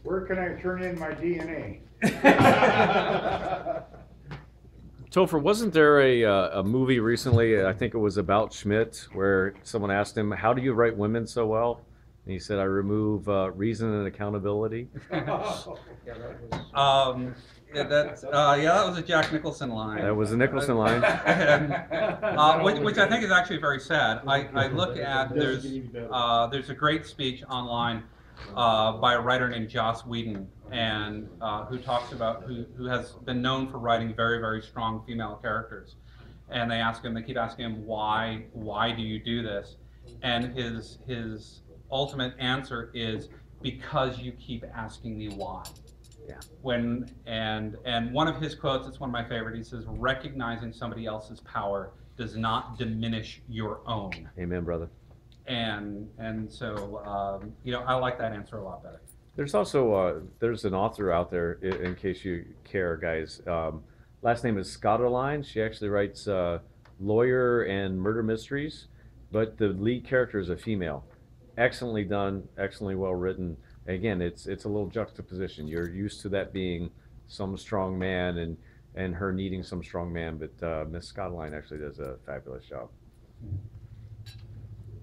Where can I turn in my DNA? Topher, wasn't there a movie recently, I think it was about Schmidt, where someone asked him, how do you write women so well? And he said, I remove reason and accountability. That was a Jack Nicholson line. That was a Nicholson line. Which I think is actually very sad. I look at, there's a great speech online by a writer named Joss Whedon, and who talks about, who has been known for writing very, very strong female characters. And they keep asking him, why do you do this? And his ultimate answer is, because you keep asking me why. Yeah. And one of his quotes, it's one of my favorite, he says, recognizing somebody else's power does not diminish your own. Amen, brother. And so, I like that answer a lot better. There's also, there's an author out there, in case you care, guys. Last name is Scotterline. She actually writes lawyer and murder mysteries, but the lead character is a female. Excellently done, excellently well written. Again, it's a little juxtaposition. You're used to that being some strong man and her needing some strong man, but Miss Scotterline actually does a fabulous job.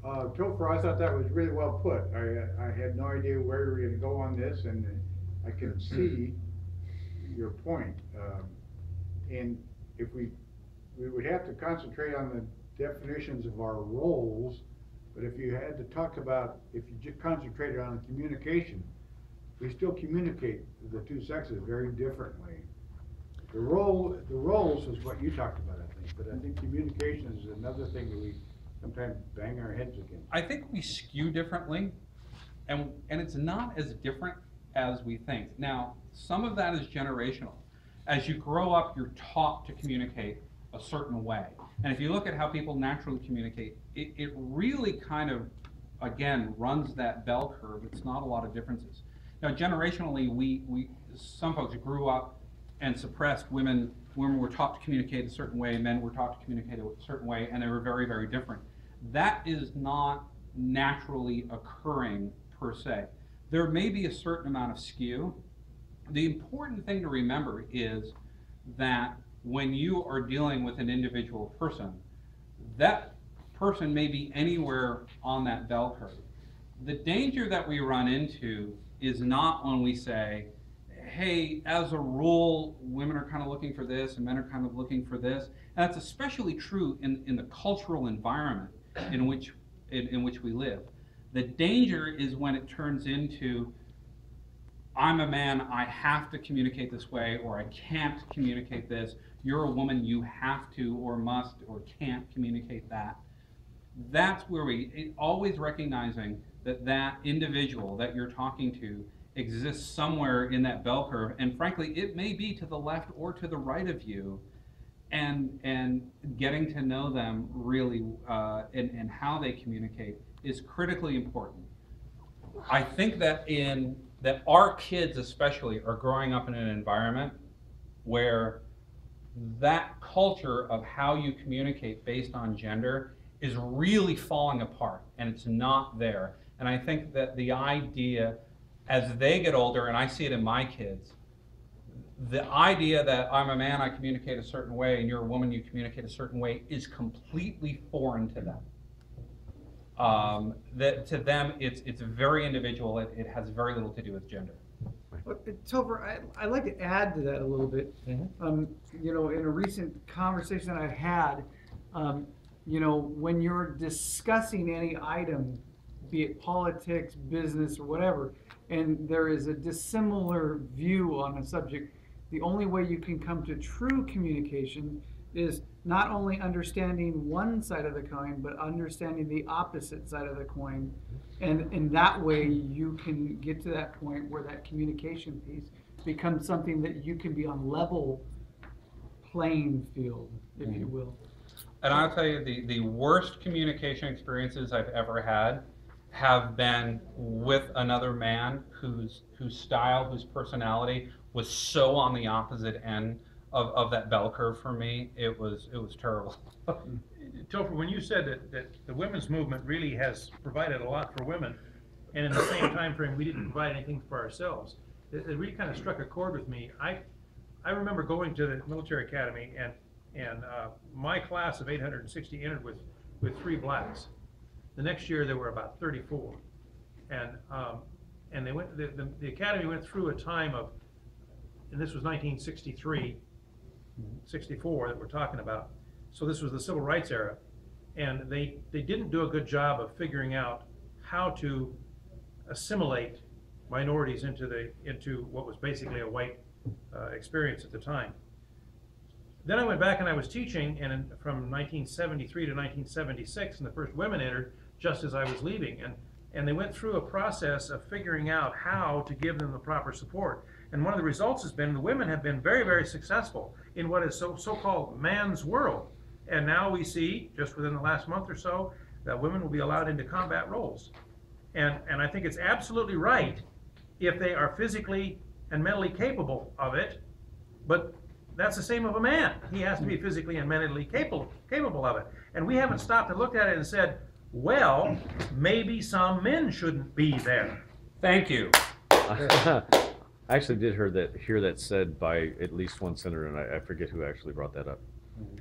Topher, I thought that was really well put. I had no idea where you were going to go on this, and I can see your point. And if we would have to concentrate on the definitions of our roles, but if you had to talk about, if you just concentrated on communication, we still communicate the two sexes very differently. The roles is what you talked about, I think, but I think communication is another thing that we sometimes bang our heads against. I think we skew differently, and it's not as different as we think. Now, some of that is generational. As you grow up, you're taught to communicate a certain way. And if you look at how people naturally communicate, it really kind of, again, runs that bell curve. It's not a lot of differences. Now, generationally, some folks grew up and suppressed women. Women were taught to communicate a certain way, men were taught to communicate a certain way, and they were very, very different. That is not naturally occurring per se. There may be a certain amount of skew. The important thing to remember is that when you are dealing with an individual person, that person may be anywhere on that bell curve. The danger that we run into is not when we say, hey, as a rule, women are kind of looking for this and men are kind of looking for this. And that's especially true in the cultural environment in which we live. The danger is when it turns into, I'm a man, I have to communicate this way, or I can't communicate this. You're a woman, you have to or must or can't communicate that. That's where always recognizing that individual that you're talking to exists somewhere in that bell curve, and frankly, it may be to the left or to the right of you, and getting to know them really and how they communicate is critically important. I think that our kids especially are growing up in an environment where that culture of how you communicate based on gender is really falling apart, and it's not there. And I think that the idea, as they get older, and I see it in my kids, the idea that I'm a man, I communicate a certain way, and you're a woman, you communicate a certain way, is completely foreign to them. That to them, it's very individual. It has very little to do with gender. Well, Topher, I'd like to add to that a little bit. In a recent conversation that I've had, when you're discussing any item, be it politics, business, or whatever, and there is a dissimilar view on a subject, the only way you can come to true communication is not only understanding one side of the coin, but understanding the opposite side of the coin. And in that way, you can get to that point where that communication piece becomes something that you can be on level playing field, if you will. And I'll tell you, the worst communication experiences I've ever had have been with another man whose style, whose personality was so on the opposite end of that bell curve for me. It was terrible. Topher, when you said that the women's movement really has provided a lot for women, and in the same time frame we didn't provide anything for ourselves, it really kind of struck a chord with me. I remember going to the military academy, and my class of 860 entered with 3 blacks. The next year there were about 34, and they went. The academy went through a time of, and this was 1963, 64 that we're talking about. So this was the civil rights era, and they didn't do a good job of figuring out how to assimilate minorities into what was basically a white experience at the time. Then I went back and I was teaching, and from 1973 to 1976, and the first women entered just as I was leaving, and they went through a process of figuring out how to give them the proper support. And one of the results has been the women have been very, very successful in what is so-called man's world. And now we see, just within the last month or so, that women will be allowed into combat roles. And I think it's absolutely right if they are physically and mentally capable of it, but that's the same of a man. He has to be physically and mentally capable of it. And we haven't stopped and looked at it and said, well, maybe some men shouldn't be there. Thank you. I actually did hear that said by at least one senator, and I forget who actually brought that up.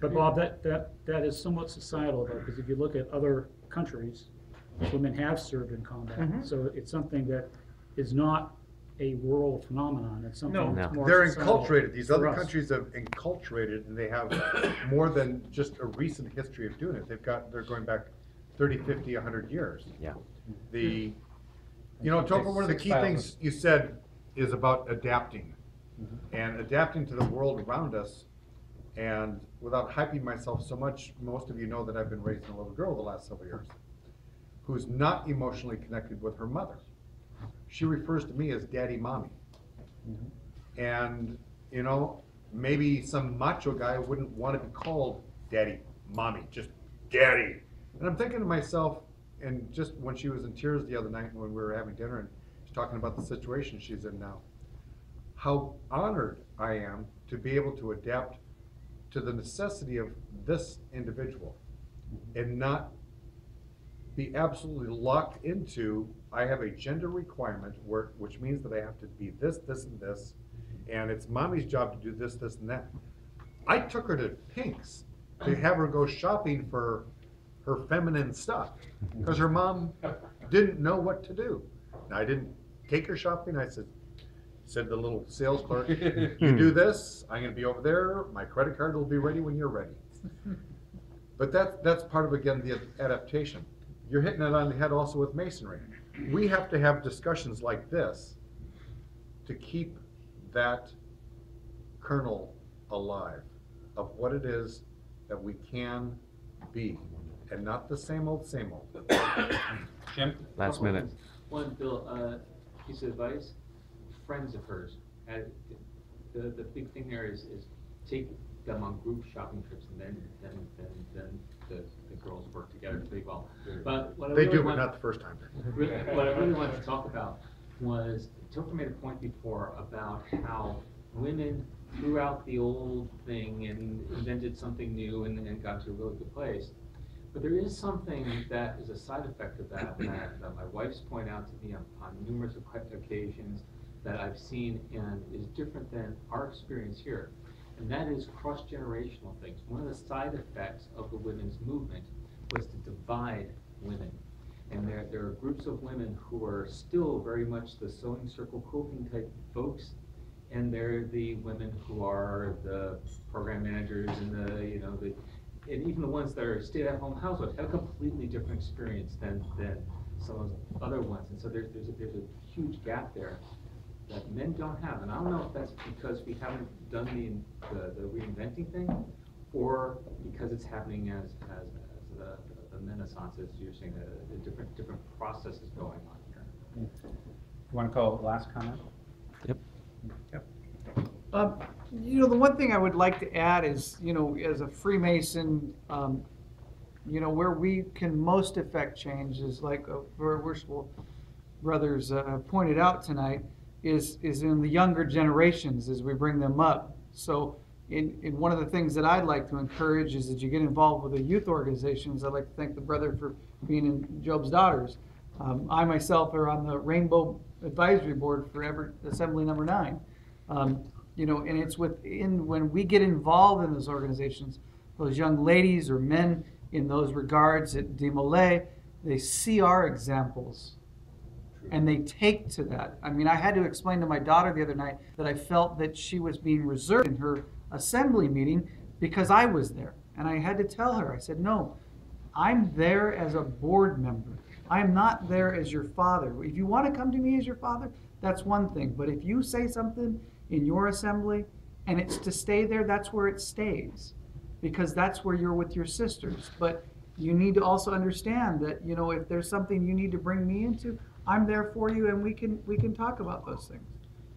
But Bob, that is somewhat societal though, because if you look at other countries, women have served in combat. So it's something that is not a world phenomenon. It's something that's more They're societal enculturated. These for other us. countries have enculturated, and they have more than just a recent history of doing it. They're going back 30, 50, 100 years. Yeah. You know, Topher, one of the key things you said is about adapting, and adapting to the world around us. And without hyping myself so much, most of you know that I've been raising a little girl the last several years who's not emotionally connected with her mother. She refers to me as daddy, mommy. And, you know, maybe some macho guy wouldn't want to be called daddy, mommy, just daddy. And I'm thinking to myself, and just when she was in tears the other night when we were having dinner and she's talking about the situation she's in now, how honored I am to be able to adapt to the necessity of this individual and not be absolutely locked into, I have a gender requirement which means that I have to be this, this, and this, and it's mommy's job to do this, this, and that. I took her to Pink's to have her go shopping for her feminine stuff because her mom didn't know what to do. Now, I didn't take her shopping. I said the little sales clerk, you do this, I'm gonna be over there, my credit card will be ready when you're ready. But that's part of, again, the adaptation. You're hitting it on the head also with masonry. We have to have discussions like this to keep that kernel alive of what it is that we can be, and not the same old, same old. Jim? Last minute. One, Bill, piece of advice, friends of hers, the big thing there is take them on group shopping trips, and then the girls work together pretty well. But what I They really do, but want, not the first time. what I really wanted to talk about was, Topher made a point before about how women threw out the old thing and invented something new and got to a really good place. But there is something that is a side effect of that my wife's pointed out to me on numerous occasions that I've seen and is different than our experience here. And that is cross-generational things. One of the side effects of the women's movement was to divide women. And there are groups of women who are still very much the sewing circle quilting type folks, and they're the women who are the program managers and and even the ones that are stay-at-home housewives have a completely different experience than some of the other ones. And so there's a huge gap there that men don't have. And I don't know if that's because we haven't done the reinventing thing, or because it's happening as the Renaissance, as you're saying, the different processes going on here. You want to call last comment? Yep. You know, the one thing I would like to add is, you know, as a Freemason, you know, where we can most affect change is like our worshipful brothers pointed out tonight, is in the younger generations as we bring them up. So in one of the things that I'd like to encourage is that you get involved with the youth organizations. I'd like to thank the brother for being in Job's Daughters. I myself are on the Rainbow Advisory Board for Everett Assembly Number 9. You know, and it's when we get involved in those organizations, those young ladies or men in those regards at DeMolay, they see our examples and they take to that. I mean, I had to explain to my daughter the other night that I felt that she was being reserved in her assembly meeting because I was there. And I had to tell her, I said, no, I'm there as a board member. I'm not there as your father. If you want to come to me as your father, that's one thing. But if you say something in your assembly and it's to stay there, that's where it stays. Because that's where you're with your sisters. But you need to also understand that, you know, if there's something you need to bring me into, I'm there for you, and we can talk about those things.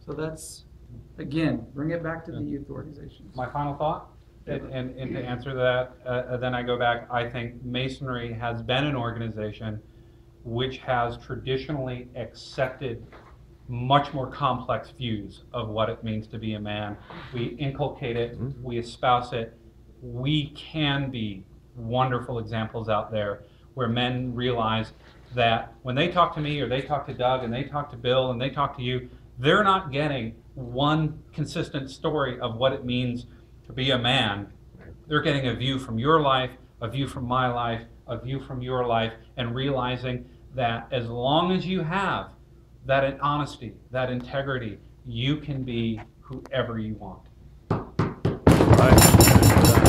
So that's, again, bring it back to the youth organizations. My final thought, and to answer that, then I go back, I think Masonry has been an organization which has traditionally accepted much more complex views of what it means to be a man. We inculcate it, we espouse it. We can be wonderful examples out there where men realize that when they talk to me or they talk to Doug and they talk to Bill and they talk to you, they're not getting one consistent story of what it means to be a man. They're getting a view from your life, a view from my life, a view from your life, and realizing that as long as you have that honesty, that integrity, you can be whoever you want. Right.